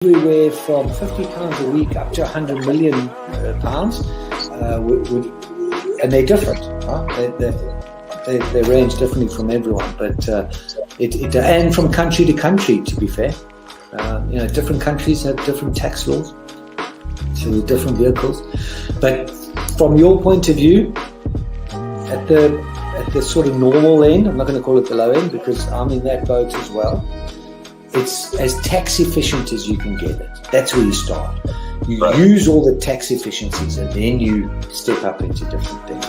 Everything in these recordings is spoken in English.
everywhere from £50 a week up to £100 million, and they're different. They range differently from everyone, but and from country to country. To be fair, different countries have different tax laws, so with different vehicles. But from your point of view, at the sort of normal end, I'm not going to call it the low end because I'm in that boat as well. It's as tax efficient as you can get it. That's where you start. You use all the tax efficiencies and then you step up into different things.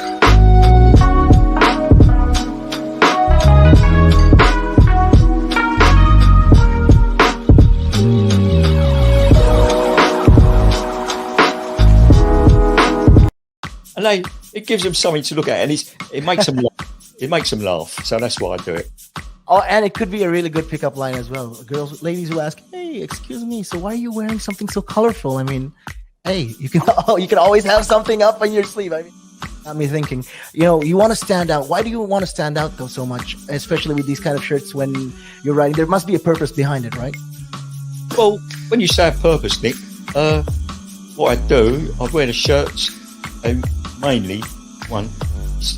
And it gives them something to look at, and it makes them laugh. It makes them laugh. So that's why I do it. Oh, and it could be a really good pickup line as well. Ladies who ask, "Hey, excuse me, so why are you wearing something so colorful?" I mean, hey, you can always have something up on your sleeve. I mean, got me thinking. You want to stand out. Why do you want to stand out though so much, especially with these kind of shirts when you're riding? There must be a purpose behind it, right? Well, when you say a purpose, Nick, what I do, I wear the shirts, mainly one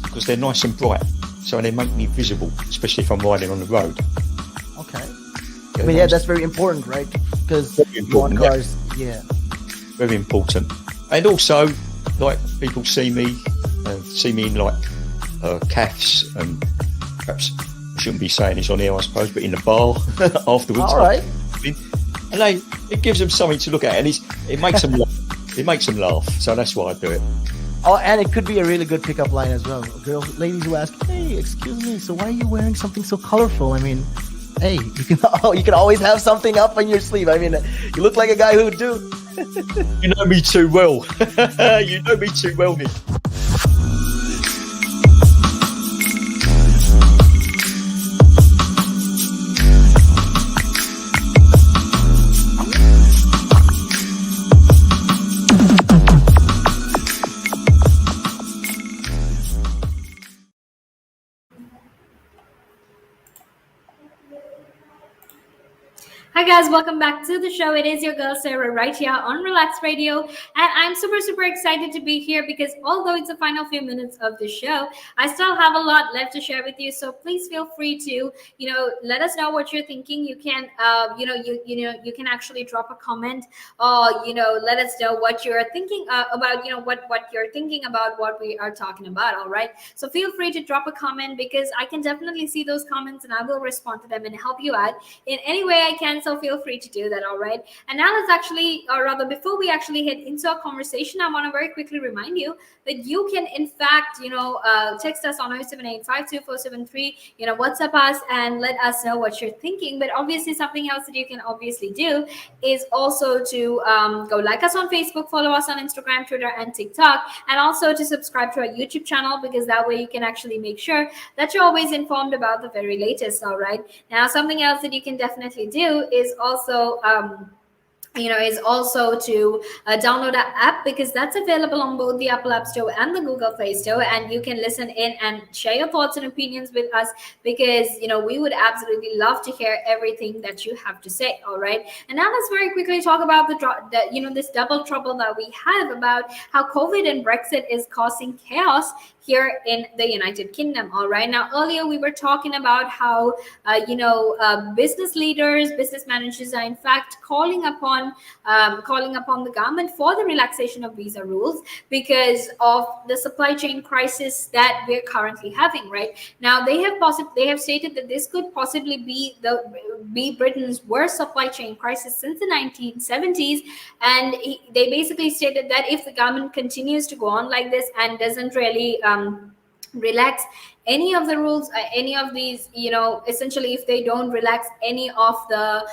because they're nice and bright. So they make me visible, especially if I'm riding on the road. Okay. Yeah, that's very important, right? Because you want cars, Very important. And also, like, people see me in, like, calves, and perhaps I shouldn't be saying this on here, I suppose, but in the bar afterwards. All right. And it gives them something to look at, and it makes them laugh. It makes them laugh, so that's why I do it. Oh, and it could be a really good pickup line as well. Ladies who ask, "Hey, excuse me, so why are you wearing something so colorful?" I mean, hey, you can always have something up on your sleeve. I mean, you look like a guy who would do. You know me too well. You know me too well, Nick. Hi guys, welcome back to the show. It is your girl Sarah right here on Relaks Radio, and I'm super excited to be here because although it's the final few minutes of the show, I still have a lot left to share with you. So please feel free to let us know what you're thinking. You can you can actually drop a comment, or let us know what you're thinking about what you're thinking about what we are talking about. All right, so feel free to drop a comment because I can definitely see those comments and I will respond to them and help you out in any way I can. So feel free to do that. All right. And now let's actually, or rather before we actually head into our conversation, I want to very quickly remind you that you can in fact, text us on 078-52473, WhatsApp us and let us know what you're thinking. But obviously something else that you can obviously do is also to go like us on Facebook, follow us on Instagram, Twitter, and TikTok, and also to subscribe to our YouTube channel, because that way you can actually make sure that you're always informed about the very latest. All right. Now, something else that you can definitely do is also to download our app, because that's available on both the Apple App Store and the Google Play Store, and you can listen in and share your thoughts and opinions with us, because we would absolutely love to hear everything that you have to say. All right, and now let's very quickly talk about this double trouble that we have about how COVID and Brexit is causing chaos here in the United Kingdom. All right, now earlier we were talking about how business leaders, business managers are in fact calling upon the government for the relaxation of visa rules because of the supply chain crisis that we're currently having. Right now, they have stated that this could possibly be Britain's worst supply chain crisis since the 1970s, and they basically stated that if the government continues to go on like this and doesn't really relax any of the rules, any of these, essentially if they don't relax any of the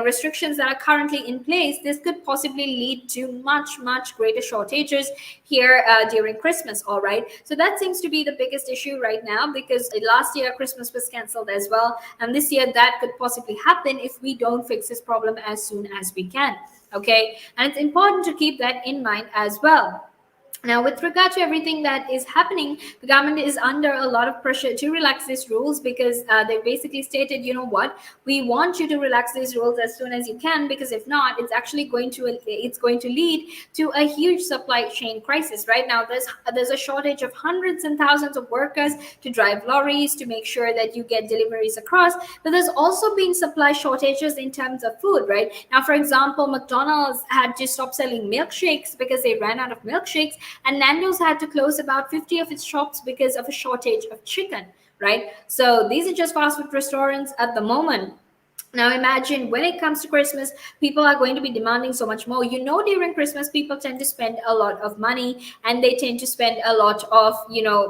restrictions that are currently in place, this could possibly lead to much greater shortages here during Christmas. All right, so that seems to be the biggest issue right now, because last year Christmas was cancelled as well, and this year that could possibly happen if we don't fix this problem as soon as we can. Okay, and it's important to keep that in mind as well. Now, with regard to everything that is happening, the government is under a lot of pressure to relax these rules because they basically stated, you know what, we want you to relax these rules as soon as you can, because if not, it's going to lead to a huge supply chain crisis. Right now, there's a shortage of hundreds and thousands of workers to drive lorries to make sure that you get deliveries across. But there's also been supply shortages in terms of food. Right now, for example, McDonald's had to stop selling milkshakes because they ran out of milkshakes, and Nando's had to close about 50 of its shops because of a shortage of chicken, right? So these are just fast food restaurants at the moment. Now imagine when it comes to Christmas, people are going to be demanding so much more. You know, during Christmas, people tend to spend a lot of money, and they tend to spend a lot of,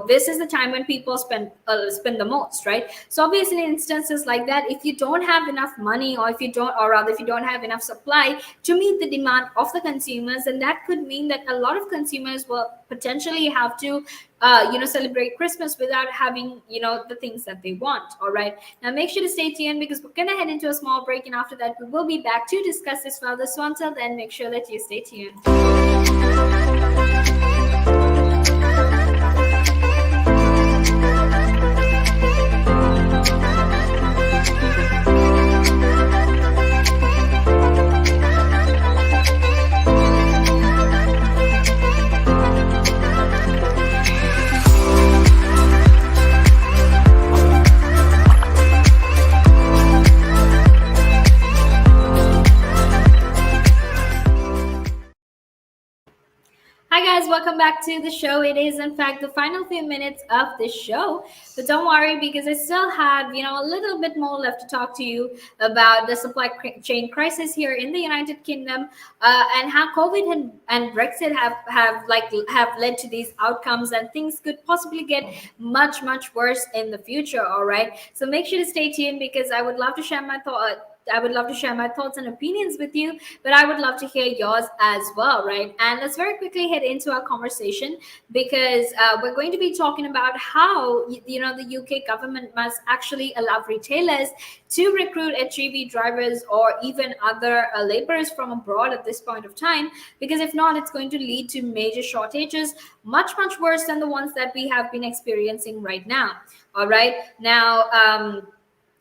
this is the time when people spend the most, right? So obviously, in instances like that, if you don't have enough money, or if you don't have enough supply to meet the demand of the consumers, then that could mean that a lot of consumers will potentially have to celebrate Christmas without having, the things that they want. All right. Now make sure to stay tuned, because we're going to head into a small break. And after that, we will be back to discuss this further. So until then, make sure that you stay tuned. Hi guys, welcome back to the show. It is in fact the final few minutes of the show, but don't worry, because I still have a little bit more left to talk to you about the supply chain crisis here in the United Kingdom, and how COVID and Brexit have led to these outcomes, and things could possibly get much worse in the future. All right, so make sure to stay tuned, because I would love to share my thoughts and opinions with you, but I would love to hear yours as well, right? And let's very quickly head into our conversation, because we're going to be talking about how the UK government must actually allow retailers to recruit HGV drivers or even other laborers from abroad at this point of time, because if not, it's going to lead to major shortages, much worse than the ones that we have been experiencing right now. All right, now.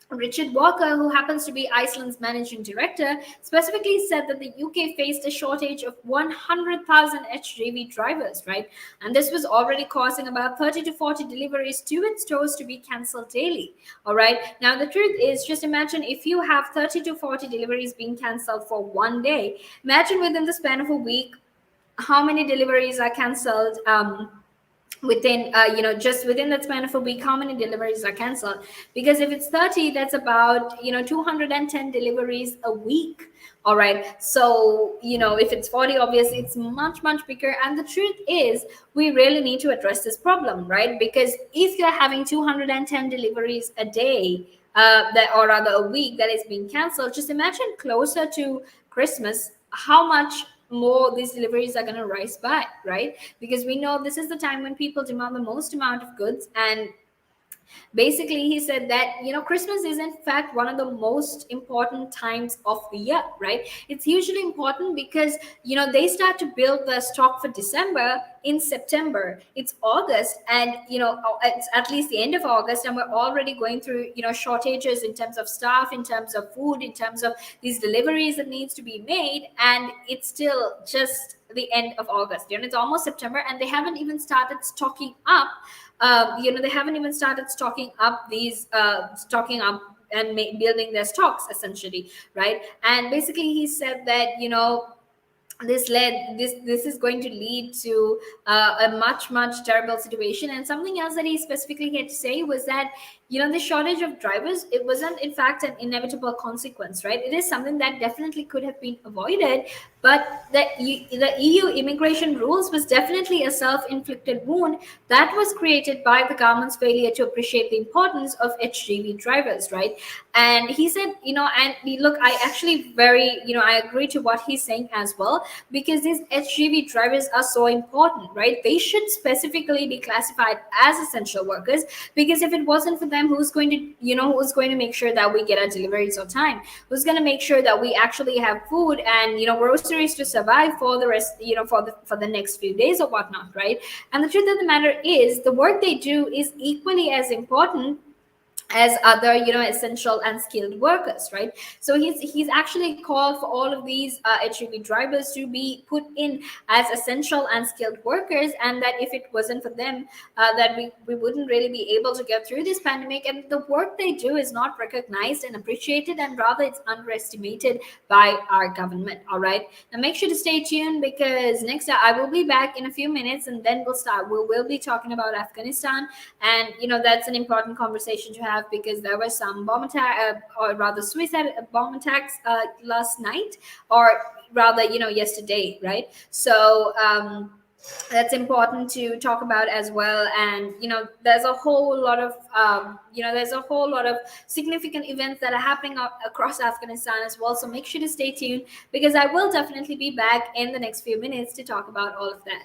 Richard Walker, who happens to be Iceland's managing director, specifically said that the UK faced a shortage of 100,000 HGV drivers, right? And this was already causing about 30 to 40 deliveries to its stores to be cancelled daily. All right. Now, the truth is, just imagine if you have 30 to 40 deliveries being cancelled for one day. Imagine within the span of a week, how many deliveries are cancelled. Within just within that span of a week, how many deliveries are cancelled? Because if it's 30, that's about 210 deliveries a week. All right, so if it's 40, obviously it's much bigger. And the truth is, we really need to address this problem, right? Because if you're having 210 deliveries a day, or rather a week, that is being cancelled, just imagine closer to Christmas how much more these deliveries are going to rise by, right? Because we know this is the time when people demand the most amount of goods. And basically he said that Christmas is in fact one of the most important times of the year, right? It's hugely important because they start to build the stock for December in September. It's August, and it's at least the end of August, and we're already going through shortages in terms of staff, in terms of food, in terms of these deliveries that needs to be made. And it's still just the end of August, it's almost September, and they haven't even started stocking up. They haven't even started stocking up and building their stocks, essentially, right? And basically he said that this is going to lead to a much terrible situation. And something else that he specifically had to say was that the shortage of drivers, it wasn't in fact an inevitable consequence, right? It is something that definitely could have been avoided, but the EU immigration rules was definitely a self-inflicted wound that was created by the government's failure to appreciate the importance of HGV drivers, right? And he said, look, I actually I agree to what he's saying as well, because these HGV drivers are so important, right? They should specifically be classified as essential workers, because if it wasn't for them, them, who's going to, who's going to make sure that we get our deliveries on time, who's going to make sure that we actually have food and groceries to survive for the rest, for the next few days or whatnot, right? And the truth of the matter is, the work they do is equally as important as other essential and skilled workers, right? So he's actually called for all of these HGV drivers to be put in as essential and skilled workers, and that if it wasn't for them, that we wouldn't really be able to get through this pandemic. And the work they do is not recognized and appreciated, and rather it's underestimated by our government. All right, now make sure to stay tuned, because next I will be back in a few minutes, and then we'll be talking about Afghanistan. And that's an important conversation to have, because there were some bomb attack, or rather suicide bomb attacks last night, or rather yesterday, right? So that's important to talk about as well. And there's a whole lot of significant events that are happening across Afghanistan as well. So make sure to stay tuned, because I will definitely be back in the next few minutes to talk about all of that.